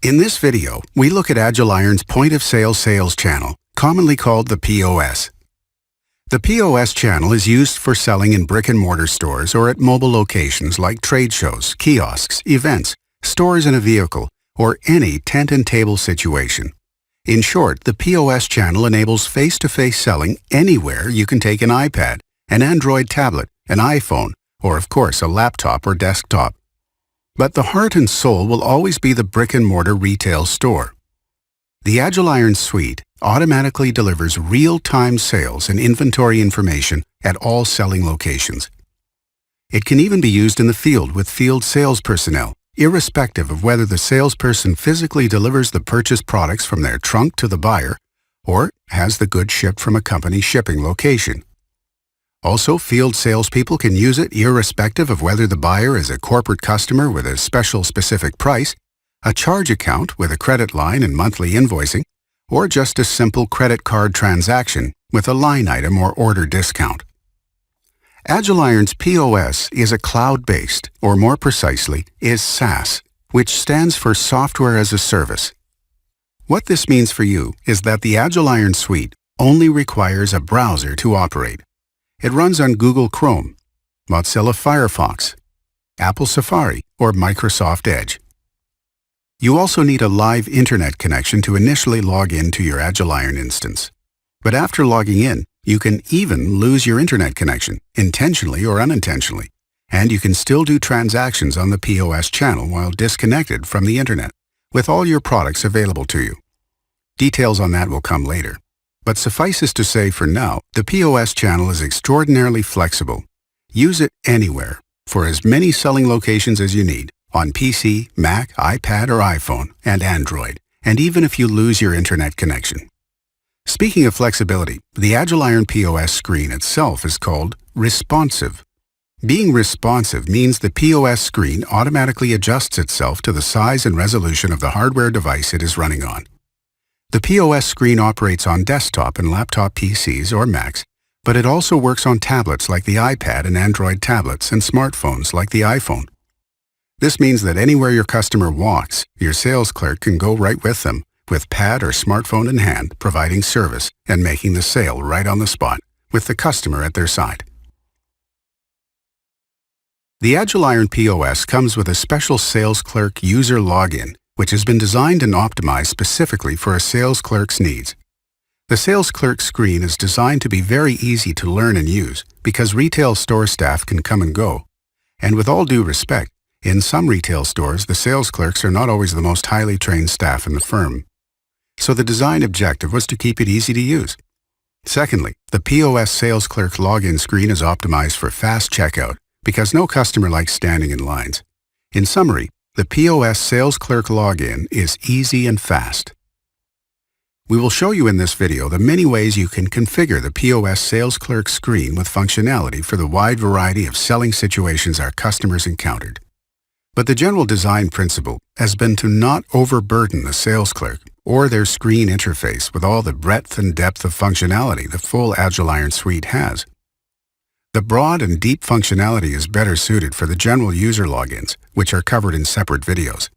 In this video, we look at Agiliron's point-of-sale sales channel, commonly called the POS. The POS channel is used for selling in brick-and-mortar stores or at mobile locations like trade shows, kiosks, events, stores in a vehicle, or any tent and table situation. In short, the POS channel enables face-to-face selling anywhere you can take an iPad, an Android tablet, an iPhone, or of course a laptop or desktop. But the heart and soul will always be the brick-and-mortar retail store. The Agiliron suite automatically delivers real-time sales and inventory information at all selling locations. It can even be used in the field with field sales personnel, irrespective of whether the salesperson physically delivers the purchased products from their trunk to the buyer or has the goods shipped from a company shipping location. Also, field salespeople can use it irrespective of whether the buyer is a corporate customer with a special specific price, a charge account with a credit line and monthly invoicing, or just a simple credit card transaction with a line item or order discount. Agiliron's POS is a cloud-based, or more precisely, is SaaS, which stands for Software as a Service. What this means for you is that the Agiliron suite only requires a browser to operate. It runs on Google Chrome, Mozilla Firefox, Apple Safari, or Microsoft Edge. You also need a live internet connection to initially log into your Agiliron instance. But after logging in, you can even lose your internet connection, intentionally or unintentionally, and you can still do transactions on the POS channel while disconnected from the internet, with all your products available to you. Details on that will come later. But suffices to say for now, the POS channel is extraordinarily flexible. Use it anywhere, for as many selling locations as you need, on PC, Mac, iPad or iPhone, and Android, and even if you lose your internet connection. Speaking of flexibility, the Agiliron POS screen itself is called responsive. Being responsive means the POS screen automatically adjusts itself to the size and resolution of the hardware device it is running on. The POS screen operates on desktop and laptop PCs or Macs, but it also works on tablets like the iPad and Android tablets and smartphones like the iPhone. This means that anywhere your customer walks, your sales clerk can go right with them, with pad or smartphone in hand, providing service and making the sale right on the spot, with the customer at their side. The Agiliron POS comes with a special sales clerk user login, which has been designed and optimized specifically for a sales clerk's needs. The sales clerk screen is designed to be very easy to learn and use because retail store staff can come and go. And with all due respect, in some retail stores, the sales clerks are not always the most highly trained staff in the firm. So the design objective was to keep it easy to use. Secondly, the POS sales clerk login screen is optimized for fast checkout because no customer likes standing in lines. In summary, the POS sales clerk login is easy and fast. We will show you in this video the many ways you can configure the POS sales clerk screen with functionality for the wide variety of selling situations our customers encountered. But the general design principle has been to not overburden the sales clerk or their screen interface with all the breadth and depth of functionality the full Agiliron suite has. The broad and deep functionality is better suited for the general user logins, which are covered in separate videos.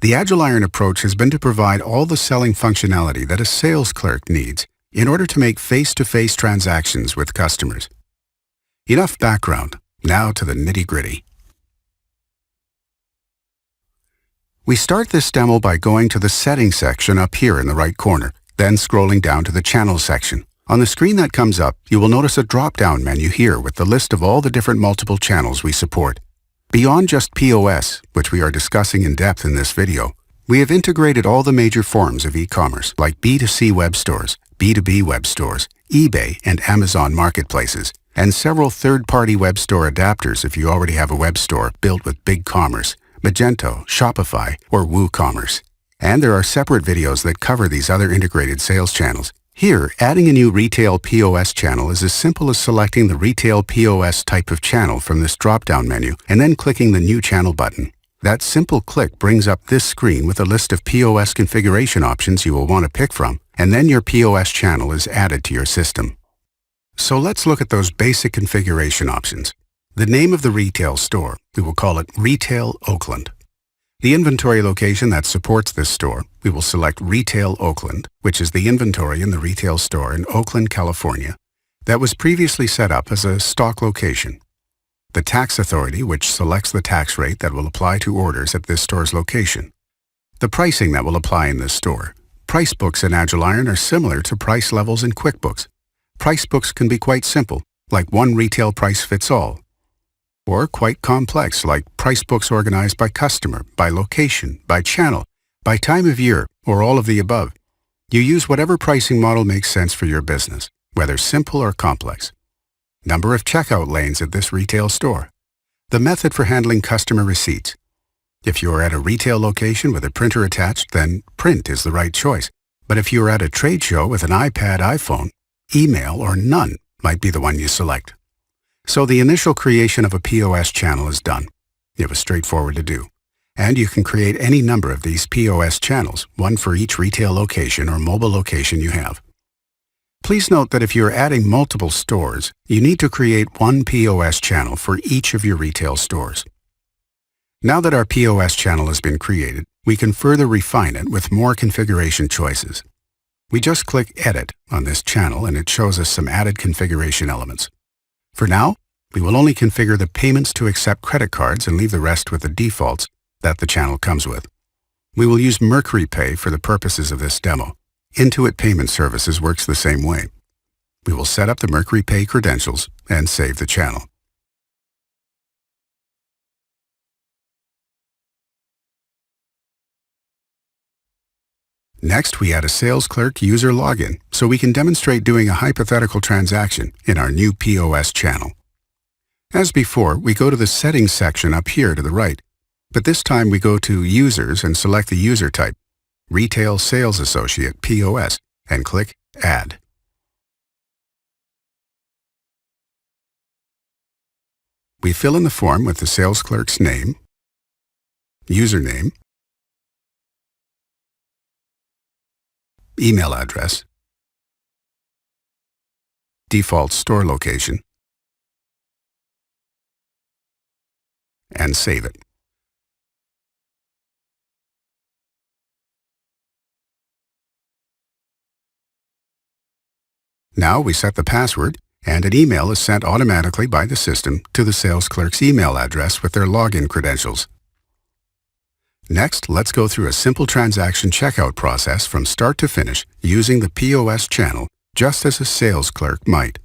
The Agiliron approach has been to provide all the selling functionality that a sales clerk needs in order to make face-to-face transactions with customers. Enough background, now to the nitty-gritty. We start this demo by going to the Settings section up here in the right corner, then scrolling down to the Channels section. On the screen that comes up, you will notice a drop-down menu here with the list of all the different multiple channels we support. Beyond just POS, which we are discussing in depth in this video, we have integrated all the major forms of e-commerce like B2C web stores, B2B web stores, eBay and Amazon marketplaces, and several third-party web store adapters if you already have a web store built with BigCommerce, Magento, Shopify, or WooCommerce. And there are separate videos that cover these other integrated sales channels. Here, adding a new Retail POS channel is as simple as selecting the Retail POS type of channel from this drop-down menu and then clicking the New Channel button. That simple click brings up this screen with a list of POS configuration options you will want to pick from, and then your POS channel is added to your system. So let's look at those basic configuration options. The name of the retail store, we will call it Retail Oakland. The inventory location that supports this store, we will select Retail Oakland, which is the inventory in the retail store in Oakland, California, that was previously set up as a stock location. The tax authority, which selects the tax rate that will apply to orders at this store's location. The pricing that will apply in this store. Price books in Agiliron are similar to price levels in QuickBooks. Price books can be quite simple, like one retail price fits all, or quite complex, like price books organized by customer, by location, by channel, by time of year, or all of the above. You use whatever pricing model makes sense for your business, whether simple or complex. Number of checkout lanes at this retail store. The method for handling customer receipts. If you are at a retail location with a printer attached, then print is the right choice. But if you are at a trade show with an iPad, iPhone, email, or none might be the one you select. So the initial creation of a POS channel is done. It was straightforward to do. And you can create any number of these POS channels, one for each retail location or mobile location you have. Please note that if you are adding multiple stores, you need to create one POS channel for each of your retail stores. Now that our POS channel has been created, we can further refine it with more configuration choices. We just click Edit on this channel and it shows us some added configuration elements. For now, we will only configure the payments to accept credit cards and leave the rest with the defaults that the channel comes with. We will use Mercury Pay for the purposes of this demo. Intuit Payment Services works the same way. We will set up the Mercury Pay credentials and save the channel. Next, we add a sales clerk user login so we can demonstrate doing a hypothetical transaction in our new POS channel. As before, we go to the Settings section up here to the right, but this time we go to Users and select the user type, Retail Sales Associate POS, and click Add. We fill in the form with the sales clerk's name, username, email address, default store location, and save it. Now we set the password, and an email is sent automatically by the system to the sales clerk's email address with their login credentials. Next, let's go through a simple transaction checkout process from start to finish using the POS channel, just as a sales clerk might.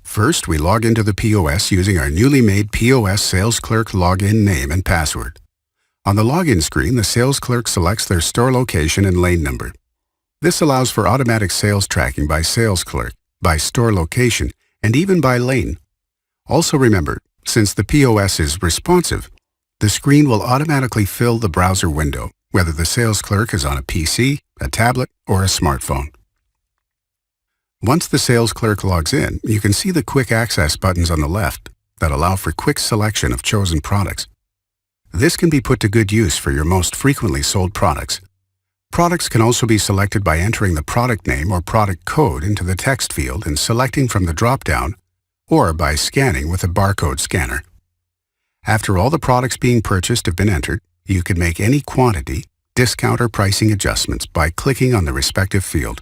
First, we log into the POS using our newly made POS sales clerk login name and password. On the login screen, the sales clerk selects their store location and lane number. This allows for automatic sales tracking by sales clerk, by store location, and even by lane. Also remember, since the POS is responsive, the screen will automatically fill the browser window, whether the sales clerk is on a PC, a tablet, or a smartphone. Once the sales clerk logs in, you can see the quick access buttons on the left that allow for quick selection of chosen products. This can be put to good use for your most frequently sold products. Products can also be selected by entering the product name or product code into the text field and selecting from the drop-down, or by scanning with a barcode scanner. After all the products being purchased have been entered, you can make any quantity, discount, or pricing adjustments by clicking on the respective field.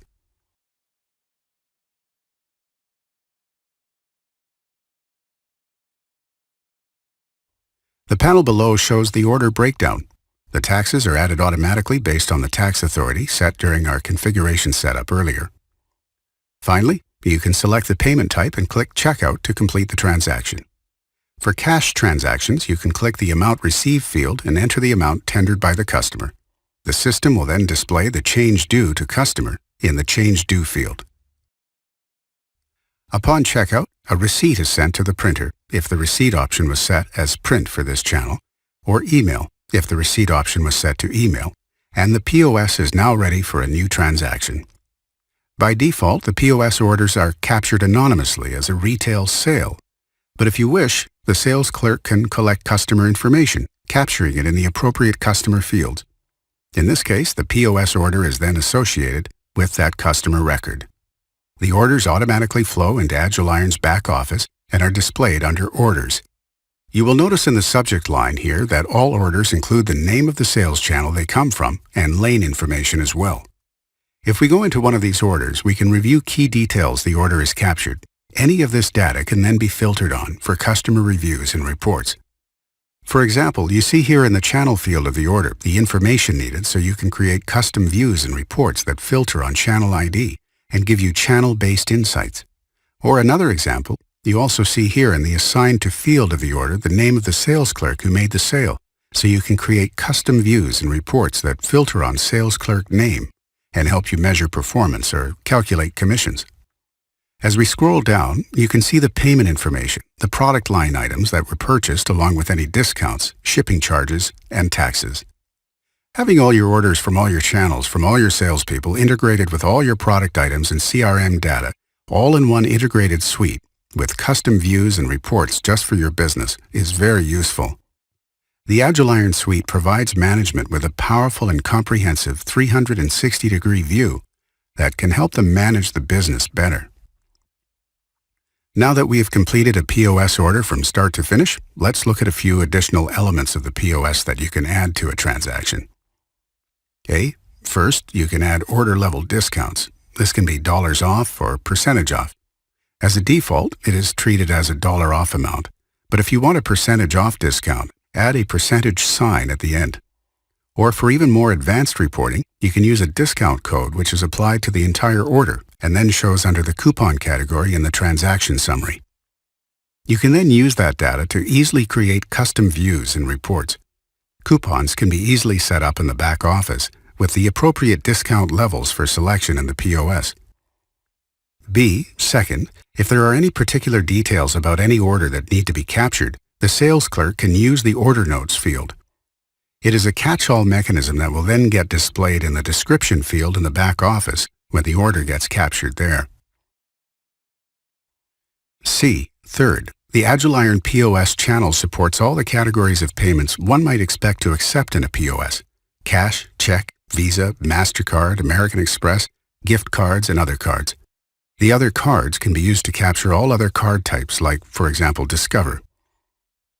The panel below shows the order breakdown. The taxes are added automatically based on the tax authority set during our configuration setup earlier. Finally, you can select the payment type and click Checkout to complete the transaction. For cash transactions, you can click the Amount Received field and enter the amount tendered by the customer. The system will then display the change due to customer in the Change Due field. Upon checkout, a receipt is sent to the printer if the receipt option was set as Print for this channel, or email if the receipt option was set to email, and the POS is now ready for a new transaction. By default, the POS orders are captured anonymously as a retail sale, but if you wish, the sales clerk can collect customer information, capturing it in the appropriate customer fields. In this case, the POS order is then associated with that customer record. The orders automatically flow into Agiliron's back office and are displayed under Orders. You will notice in the subject line here that all orders include the name of the sales channel they come from and lane information as well. If we go into one of these orders, we can review key details the order has captured. Any of this data can then be filtered on for customer reviews and reports. For example, you see here in the channel field of the order the information needed so you can create custom views and reports that filter on channel ID and give you channel-based insights. Or another example, you also see here in the assigned to field of the order the name of the sales clerk who made the sale, so you can create custom views and reports that filter on sales clerk name and help you measure performance or calculate commissions. As we scroll down, you can see the payment information, the product line items that were purchased along with any discounts, shipping charges, and taxes. Having all your orders from all your channels from all your salespeople integrated with all your product items and CRM data, all in one integrated suite with custom views and reports just for your business is very useful. The Agiliron suite provides management with a powerful and comprehensive 360-degree view that can help them manage the business better. Now that we have completed a POS order from start to finish, let's look at a few additional elements of the POS that you can add to a transaction. First, you can add order level discounts. This can be dollars off or percentage off. As a default, it is treated as a dollar off amount, but if you want a percentage off discount, add a percentage sign at the end. Or for even more advanced reporting, you can use a discount code which is applied to the entire order and then shows under the coupon category in the transaction summary. You can then use that data to easily create custom views and reports. Coupons can be easily set up in the back office with the appropriate discount levels for selection in the POS. Second, if there are any particular details about any order that need to be captured, the sales clerk can use the order notes field. It is a catch-all mechanism that will then get displayed in the description field in the back office when the order gets captured there. Third, the Agiliron POS channel supports all the categories of payments one might expect to accept in a POS: cash, check, Visa, MasterCard, American Express, gift cards, and other cards. The other cards can be used to capture all other card types like, for example, Discover.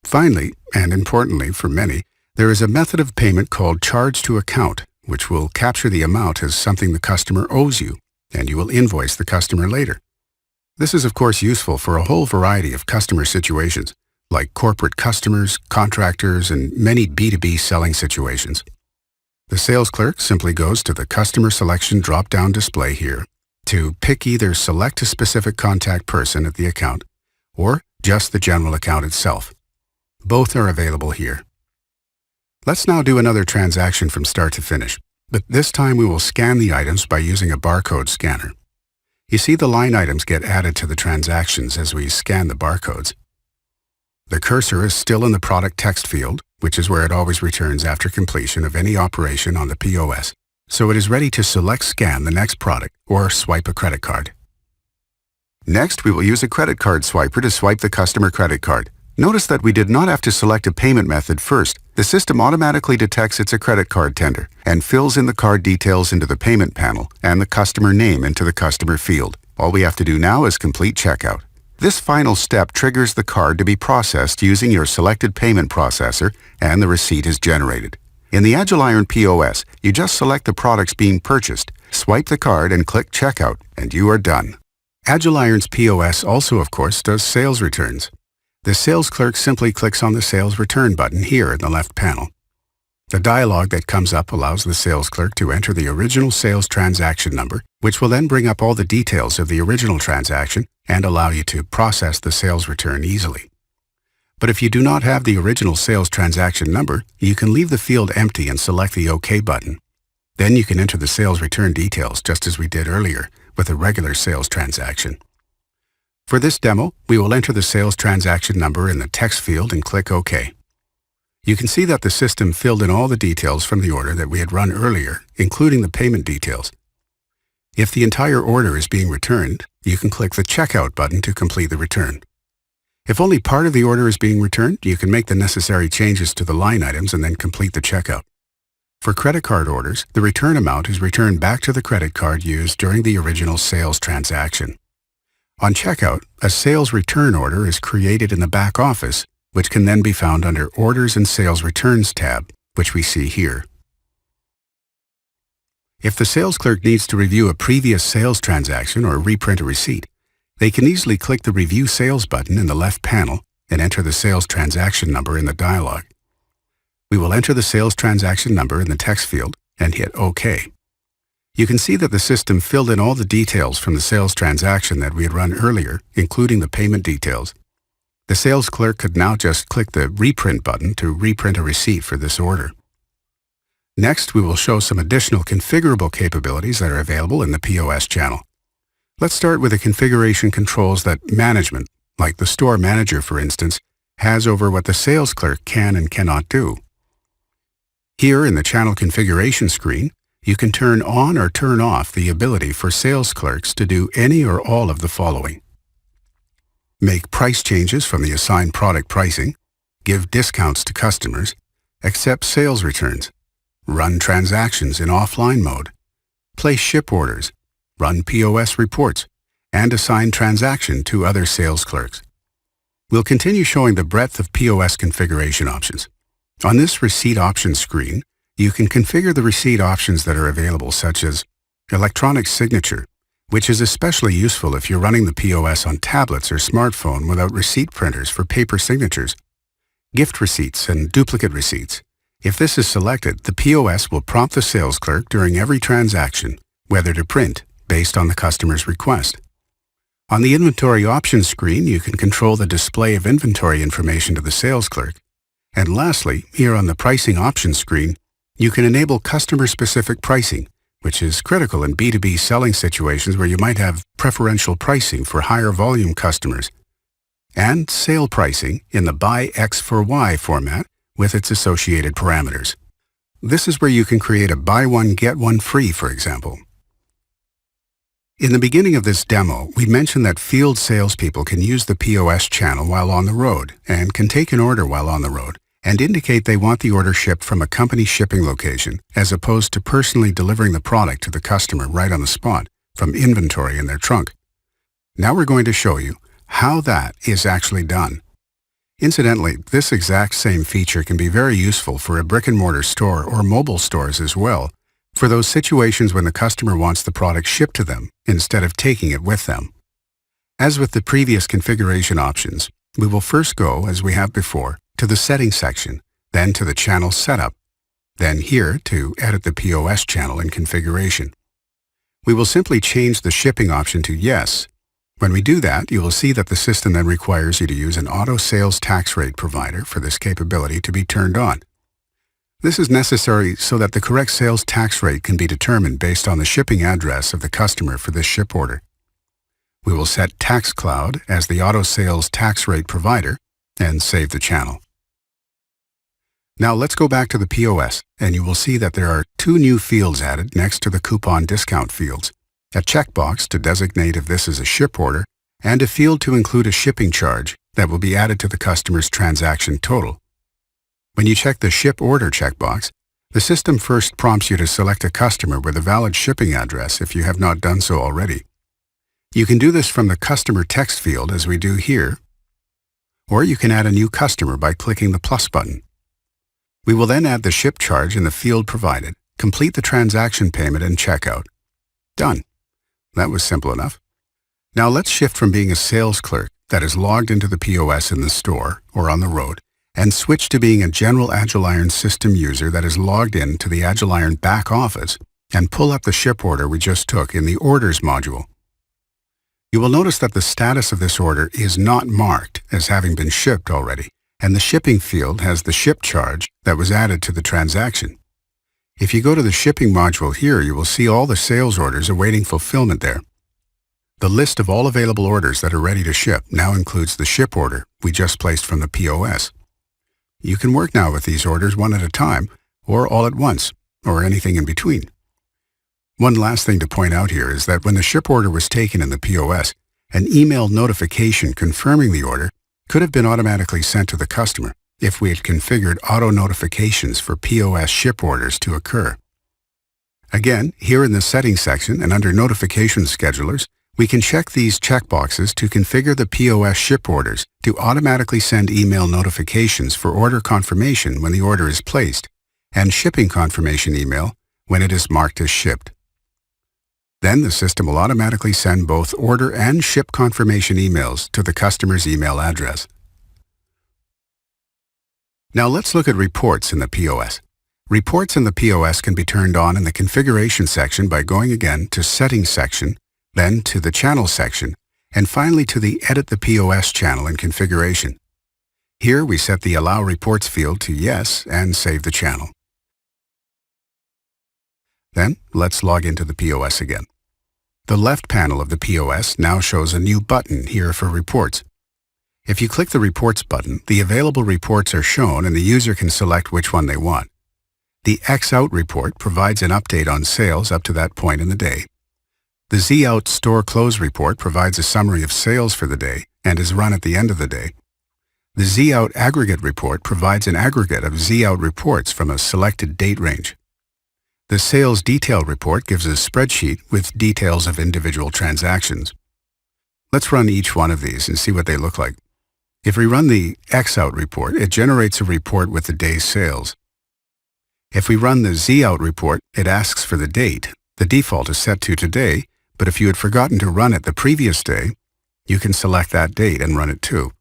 Finally, and importantly for many, there is a method of payment called charge to account, which will capture the amount as something the customer owes you, and you will invoice the customer later. This is of course useful for a whole variety of customer situations, like corporate customers, contractors, and many B2B selling situations. The sales clerk simply goes to the customer selection drop-down display here to pick either select a specific contact person at the account or just the general account itself. Both are available here. Let's now do another transaction from start to finish, but this time we will scan the items by using a barcode scanner. You see the line items get added to the transactions as we scan the barcodes. The cursor is still in the product text field, which is where it always returns after completion of any operation on the POS, so it is ready to select scan the next product or swipe a credit card. Next, we will use a credit card swiper to swipe the customer credit card. Notice that we did not have to select a payment method first. The system automatically detects it's a credit card tender and fills in the card details into the payment panel and the customer name into the customer field. All we have to do now is complete checkout. This final step triggers the card to be processed using your selected payment processor, and the receipt is generated. In the Agiliron POS, you just select the products being purchased, swipe the card and click checkout, and you are done. Agiliron's POS also, of course, does sales returns. The sales clerk simply clicks on the Sales Return button here in the left panel. The dialog that comes up allows the sales clerk to enter the original sales transaction number, which will then bring up all the details of the original transaction and allow you to process the sales return easily. But if you do not have the original sales transaction number, you can leave the field empty and select the OK button. Then you can enter the sales return details just as we did earlier with a regular sales transaction. For this demo, we will enter the sales transaction number in the text field and click OK. You can see that the system filled in all the details from the order that we had run earlier, including the payment details. If the entire order is being returned, you can click the Checkout button to complete the return. If only part of the order is being returned, you can make the necessary changes to the line items and then complete the checkout. For credit card orders, the return amount is returned back to the credit card used during the original sales transaction. On checkout, a sales return order is created in the back office which can then be found under Orders and Sales Returns tab, which we see here. If the sales clerk needs to review a previous sales transaction or reprint a receipt, they can easily click the Review Sales button in the left panel and enter the sales transaction number in the dialog. We will enter the sales transaction number in the text field and hit OK. You can see that the system filled in all the details from the sales transaction that we had run earlier, including the payment details. The sales clerk could now just click the Reprint button to reprint a receipt for this order. Next, we will show some additional configurable capabilities that are available in the POS channel. Let's start with the configuration controls that management, like the store manager for instance, has over what the sales clerk can and cannot do. Here in the channel configuration screen, you can turn on or turn off the ability for sales clerks to do any or all of the following: make price changes from the assigned product pricing, give discounts to customers, accept sales returns, run transactions in offline mode, place ship orders, run POS reports, and assign transaction to other sales clerks. We'll continue showing the breadth of POS configuration options. On this receipt options screen, you can configure the receipt options that are available, such as electronic signature, which is especially useful if you're running the POS on tablets or smartphone without receipt printers for paper signatures, gift receipts and duplicate receipts. If this is selected, the POS will prompt the sales clerk during every transaction whether to print based on the customer's request. On the inventory options screen, you can control the display of inventory information to the sales clerk. And lastly, here on the pricing options screen, you can enable customer-specific pricing, which is critical in B2B selling situations where you might have preferential pricing for higher volume customers, and sale pricing in the Buy X for Y format with its associated parameters. This is where you can create a buy one, get one free, for example. In the beginning of this demo, we mentioned that field salespeople can use the POS channel while on the road and can take an order while on the road and indicate they want the order shipped from a company shipping location as opposed to personally delivering the product to the customer right on the spot from inventory in their trunk. Now we're going to show you how that is actually done. Incidentally, this exact same feature can be very useful for a brick-and-mortar store or mobile stores as well, for those situations when the customer wants the product shipped to them instead of taking it with them. As with the previous configuration options, we will first go, as we have before, to the Settings section, then to the Channel Setup, then here to Edit the POS channel in Configuration. We will simply change the shipping option to Yes. When we do that, you will see that the system then requires you to use an auto sales tax rate provider for this capability to be turned on. This is necessary so that the correct sales tax rate can be determined based on the shipping address of the customer for this ship order. We will set TaxCloud as the auto sales tax rate provider and save the channel. Now let's go back to the POS, and you will see that there are two new fields added next to the coupon discount fields: a checkbox to designate if this is a ship order, and a field to include a shipping charge that will be added to the customer's transaction total. When you check the Ship Order checkbox, the system first prompts you to select a customer with a valid shipping address if you have not done so already. You can do this from the Customer text field as we do here, or you can add a new customer by clicking the plus button. We will then add the ship charge in the field provided, complete the transaction payment and checkout. Done. That was simple enough. Now let's shift from being a sales clerk that is logged into the POS in the store or on the road and switch to being a general Agiliron system user that is logged in to the Agiliron back office and pull up the ship order we just took in the Orders module. You will notice that the status of this order is not marked as having been shipped already, and the shipping field has the ship charge that was added to the transaction. If you go to the shipping module here, you will see all the sales orders awaiting fulfillment there. The list of all available orders that are ready to ship now includes the ship order we just placed from the POS. You can work now with these orders one at a time, or all at once, or anything in between. One last thing to point out here is that when the ship order was taken in the POS, an email notification confirming the order could have been automatically sent to the customer if we had configured auto notifications for POS ship orders to occur. Again, here in the Settings section and under Notification Schedulers, We can check these checkboxes to configure the POS ship orders to automatically send email notifications for order confirmation when the order is placed, and shipping confirmation email when it is marked as shipped. Then the system will automatically send both order and ship confirmation emails to the customer's email address. Now let's look at reports in the POS. Reports in the POS can be turned on in the configuration section by going again to Settings section, then to the Channel section, and finally to the Edit the POS channel in configuration. Here we set the Allow Reports field to Yes and save the channel. Then let's log into the POS again. The left panel of the POS now shows a new button here for reports. If you click the Reports button, the available reports are shown and the user can select which one they want. The X Out report provides an update on sales up to that point in the day. The Z Out Store Close report provides a summary of sales for the day and is run at the end of the day. The Z Out Aggregate report provides an aggregate of Z Out reports from a selected date range. The Sales Detail report gives a spreadsheet with details of individual transactions. Let's run each one of these and see what they look like. If we run the X Out report, it generates a report with the day's sales. If we run the Z Out report, it asks for the date. The default is set to today, but if you had forgotten to run it the previous day, you can select that date and run it too.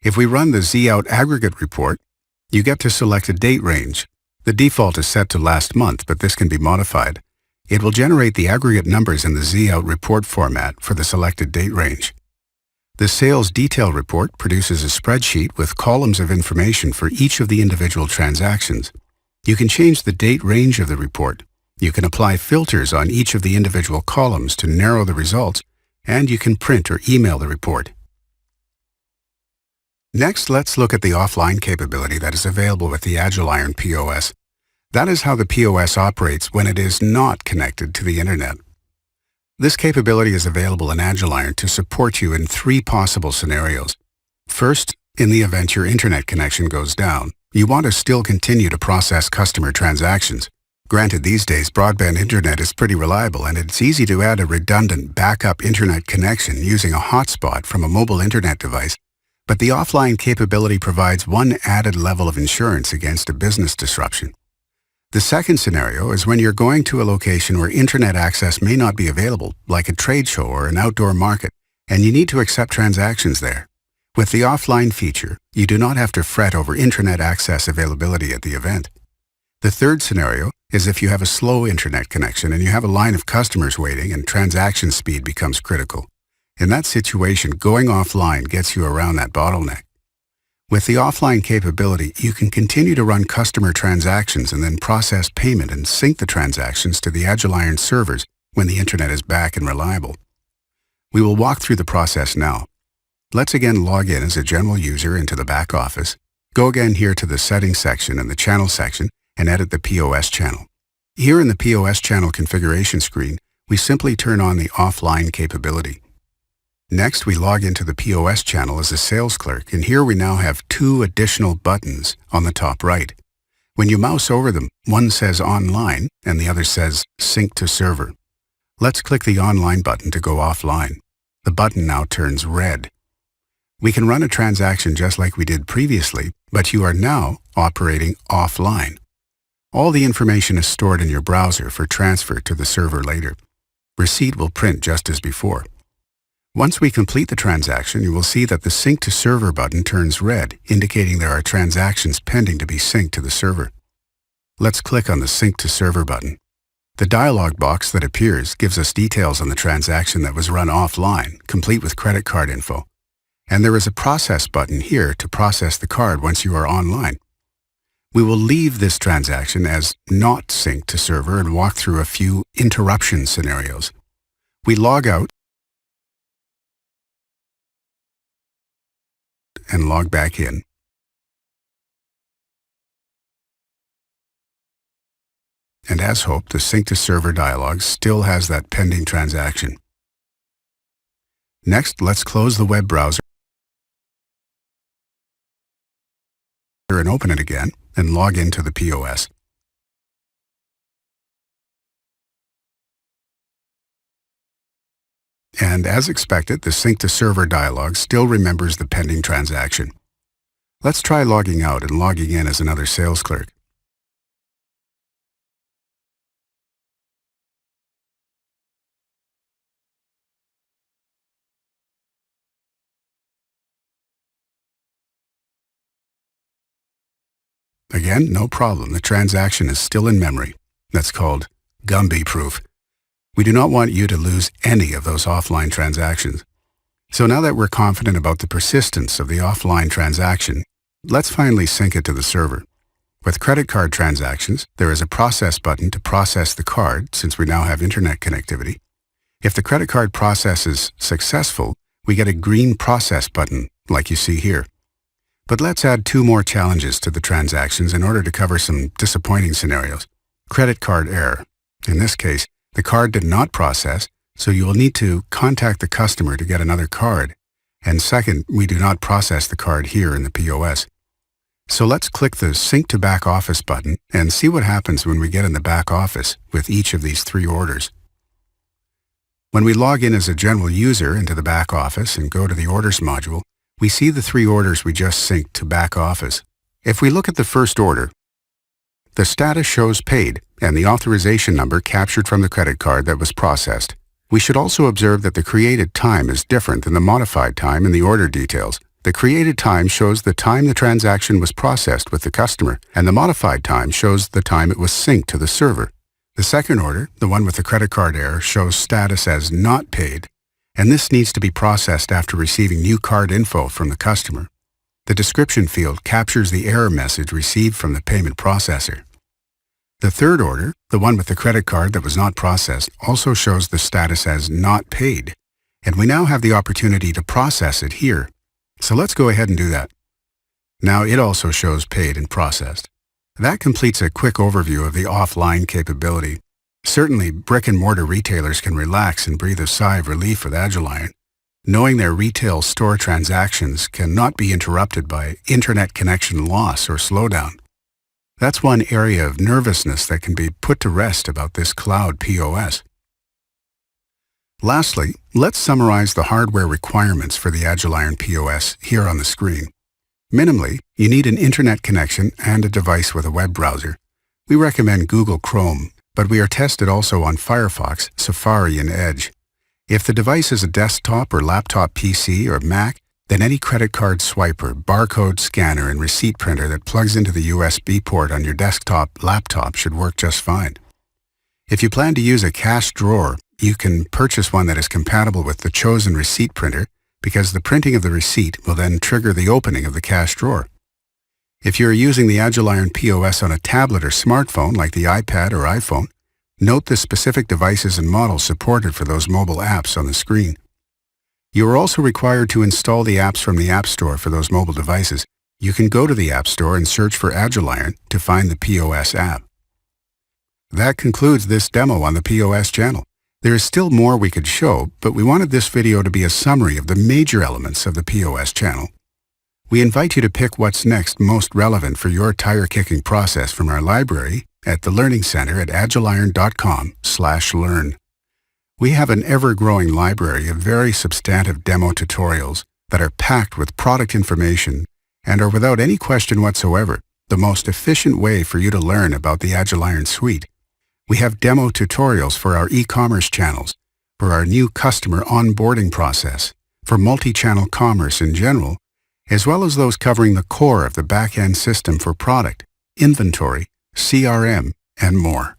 If we run the Z Out Aggregate report, you get to select a date range. The default is set to last month, but this can be modified. It will generate the aggregate numbers in the Z Out report format for the selected date range. The Sales Detail report produces a spreadsheet with columns of information for each of the individual transactions. You can change the date range of the report. You can apply filters on each of the individual columns to narrow the results, and you can print or email the report. Next, let's look at the offline capability that is available with the Agiliron POS. That is how the POS operates when it is not connected to the Internet. This capability is available in Agiliron to support you in 3 possible scenarios. First, in the event your Internet connection goes down, you want to still continue to process customer transactions. Granted, these days broadband Internet is pretty reliable and it's easy to add a redundant backup Internet connection using a hotspot from a mobile Internet device, but the offline capability provides one added level of insurance against a business disruption. The second scenario is when you're going to a location where Internet access may not be available, like a trade show or an outdoor market, and you need to accept transactions there. With the offline feature, you do not have to fret over Internet access availability at the event. The third scenario is if you have a slow Internet connection and you have a line of customers waiting and transaction speed becomes critical. In that situation, going offline gets you around that bottleneck. With the offline capability, you can continue to run customer transactions and then process payment and sync the transactions to the Agiliron servers when the Internet is back and reliable. We will walk through the process now. Let's again log in as a general user into the back office. Go again here to the Settings section and the Channel section and edit the POS channel. Here in the POS channel configuration screen, we simply turn on the offline capability. Next, we log into the POS channel as a sales clerk, and here we now have 2 additional buttons on the top right. When you mouse over them, one says Online and the other says Sync to Server. Let's click the Online button to go offline. The button now turns red. We can run a transaction just like we did previously, but you are now operating offline. All the information is stored in your browser for transfer to the server later. Receipt will print just as before. Once we complete the transaction, you will see that the Sync to Server button turns red, indicating there are transactions pending to be synced to the server. Let's click on the Sync to Server button. The dialog box that appears gives us details on the transaction that was run offline, complete with credit card info. And there is a Process button here to process the card once you are online. We will leave this transaction as not synced to server and walk through a few interruption scenarios. We log out and log back in. And as hoped, the Sync to Server dialog still has that pending transaction. Next, let's close the web browser and open it again and log into the POS. And as expected, the Sync to Server dialog still remembers the pending transaction. Let's try logging out and logging in as another sales clerk. Again, no problem. The transaction is still in memory. That's called Gumby proof. We do not want you to lose any of those offline transactions. So now that we're confident about the persistence of the offline transaction, let's finally sync it to the server. With credit card transactions, there is a process button to process the card since we now have internet connectivity. If the credit card process is successful, we get a green process button like you see here. But let's add 2 more challenges to the transactions in order to cover some disappointing scenarios. Credit card error. In this case, the card did not process, so you will need to contact the customer to get another card. And second, we do not process the card here in the POS. So let's click the Sync to Back Office button and see what happens when we get in the back office with each of these 3 orders. When we log in as a general user into the back office and go to the Orders module, we see the 3 orders we just synced to back office. If we look at the first order, the status shows paid and the authorization number captured from the credit card that was processed. We should also observe that the created time is different than the modified time in the order details. The created time shows the time the transaction was processed with the customer, and the modified time shows the time it was synced to the server. The second order, the one with the credit card error, shows status as not paid, and this needs to be processed after receiving new card info from the customer. The description field captures the error message received from the payment processor. The third order, the one with the credit card that was not processed, also shows the status as not paid, and we now have the opportunity to process it here. So let's go ahead and do that. Now it also shows paid and processed. That completes a quick overview of the offline capability. Certainly, brick-and-mortar retailers can relax and breathe a sigh of relief with Agiliron, knowing their retail store transactions cannot be interrupted by internet connection loss or slowdown. That's one area of nervousness that can be put to rest about this cloud POS. Lastly, let's summarize the hardware requirements for the Agiliron POS here on the screen. Minimally, you need an internet connection and a device with a web browser. We recommend Google Chrome, but we are tested also on Firefox, Safari, and Edge. If the device is a desktop or laptop PC or Mac, then any credit card swiper, barcode scanner, and receipt printer that plugs into the USB port on your desktop laptop should work just fine. If you plan to use a cash drawer, you can purchase one that is compatible with the chosen receipt printer because the printing of the receipt will then trigger the opening of the cash drawer. If you are using the Agiliron POS on a tablet or smartphone like the iPad or iPhone, note the specific devices and models supported for those mobile apps on the screen. You are also required to install the apps from the App Store for those mobile devices. You can go to the App Store and search for Agiliron to find the POS app. That concludes this demo on the POS channel. There is still more we could show, but we wanted this video to be a summary of the major elements of the POS channel. We invite you to pick what's next most relevant for your tire-kicking process from our library at the Learning Center at agiliron.com/learn. We have an ever-growing library of very substantive demo tutorials that are packed with product information and are without any question whatsoever the most efficient way for you to learn about the Agiliron suite. We have demo tutorials for our e-commerce channels, for our new customer onboarding process, for multi-channel commerce in general, as well as those covering the core of the back-end system for product, inventory, CRM, and more.